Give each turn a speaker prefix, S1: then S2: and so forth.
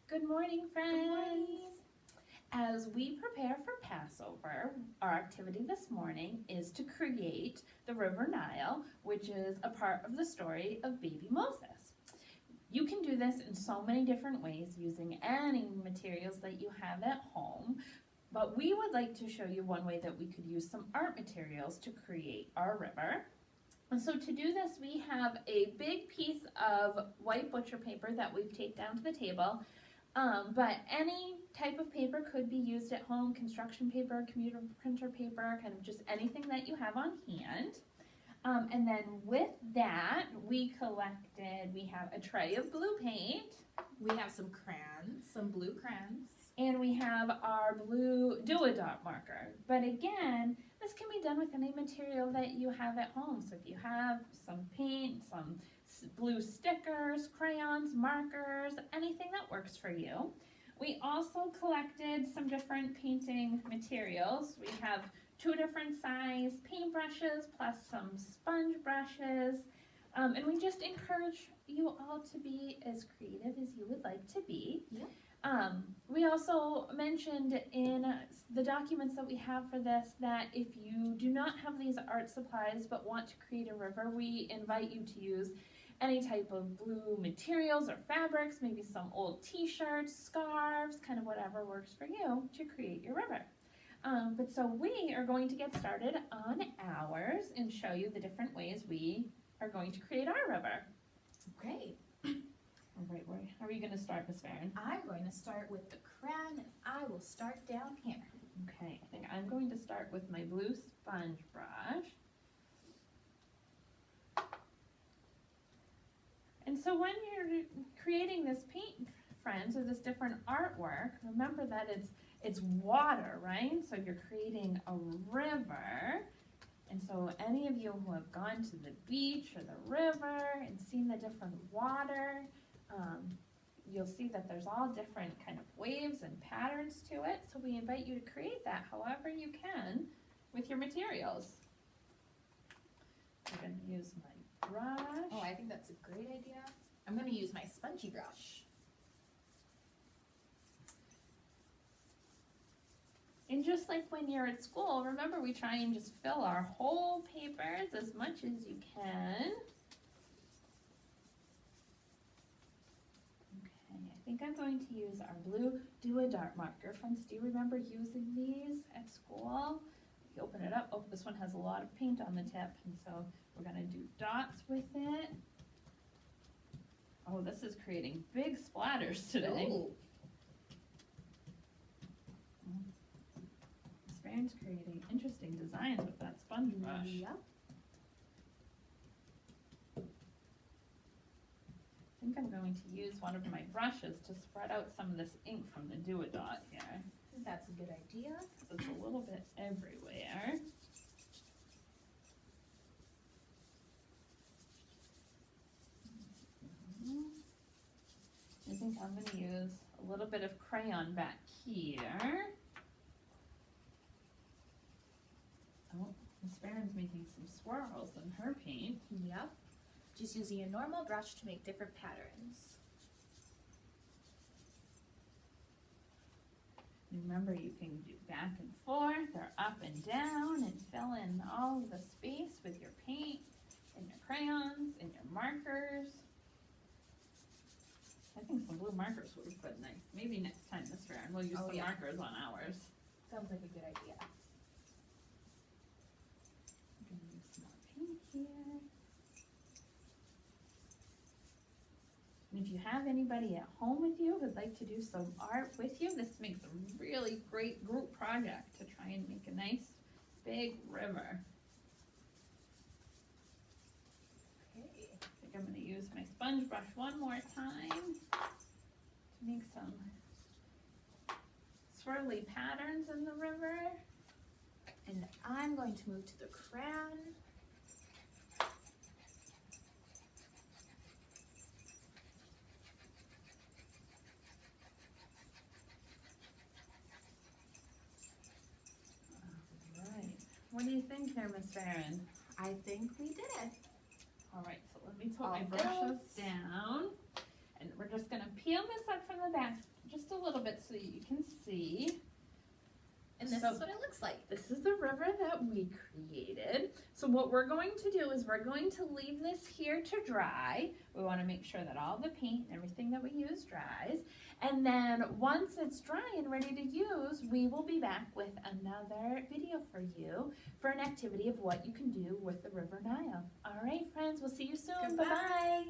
S1: Good morning, friends.
S2: Good morning.
S1: As we prepare for Passover, our activity this morning is to create the River Nile, which is a part of the story of baby Moses. You can do this in so many different ways using any materials that you have at home, but we would like to show you one way that we could use some art materials to create our river. And so to do this, we have a big piece of white butcher paper that we've taped down to the table. But any type of paper could be used at home, construction paper, computer printer paper, kind of just anything that you have on hand. And then with that, we have a tray of blue paint.
S2: We have some crayons, some blue crayons.
S1: And we have our blue do-a-dot marker. But again, this can be done with any material that you have at home. So if you have some paint, some blue stickers, crayons, markers, anything that works for you. We also collected some different painting materials. We have 2 different size paintbrushes plus some sponge brushes. And we just encourage you all to be as creative as you would like to be.
S2: Yep.
S1: We also mentioned in the documents that we have for this that if you do not have these art supplies but want to create a river, we invite you to use any type of blue materials or fabrics, maybe some old t-shirts, scarves, kind of whatever works for you to create your river. But so we are going to get started on ours and show you the different ways we are going to create our river.
S2: Okay.
S1: All right, where are you going to start, Miss Farron?
S2: I'm going to start with the crayon and I will start down here.
S1: Okay, I think I'm going to start with my blue sponge brush. And so when you're creating this paint, friends, or this different artwork, remember that it's water, right? So you're creating a river. And so any of you who have gone to the beach or the river and seen the different water, you'll see that there's all different kind of waves and patterns to it. So we invite you to create that however you can with your materials. I'm going to use my brush.
S2: Oh, I think that's a great idea. I'm going to use my spongy brush.
S1: And just like when you're at school, remember we try and just fill our whole papers as much as you can. Okay, I think I'm going to use our blue do-a-dot marker. Friends, do you remember using these at school? If you open it up, oh, this one has a lot of paint on the tip, and so we're going to do dots with it. Oh, this is creating big splatters today.
S2: Ooh.
S1: Miss Farron's creating interesting designs with that sponge brush.
S2: Yep.
S1: I think I'm going to use one of my brushes to spread out some of this ink from the do-a-dot here.
S2: I think that's a good idea.
S1: It's a little bit everywhere. I think I'm going to use a little bit of crayon back here. Oh, Miss Farron's making some swirls in her paint.
S2: Yep. Just using a normal brush to make different patterns.
S1: Remember, you can do back and forth or up and down and fill in all the space with your paint and your crayons and your markers. I think some blue markers would have been nice. Maybe next time, Miss Farron, we'll use some markers on ours.
S2: Sounds like a good idea.
S1: I'm going to use some more paint here. And if you have anybody at home with you who'd like to do some art with you, this makes a really great group project to try and make a nice big river.
S2: Okay.
S1: I think I'm going to use my sponge brush one more time to make some swirly patterns in the river.
S2: And I'm going to move to the crayon.
S1: What do you think here, Miss Farron?
S2: I think we did it.
S1: All right, so let me put
S2: All
S1: my brushes
S2: built.
S1: down, and we're just gonna peel this up from the just a little bit so you can see.
S2: And this
S1: So-
S2: is what it looks like.
S1: This is the river that we created. So what we're going to do is we're going to leave this here to dry. We want to make sure that all the paint and everything that we use dries. And then once it's dry and ready to use, we will be back with another video for you for an activity of what you can do with the River Nile. All right, friends, we'll see you soon.
S2: Goodbye.
S1: Bye-bye.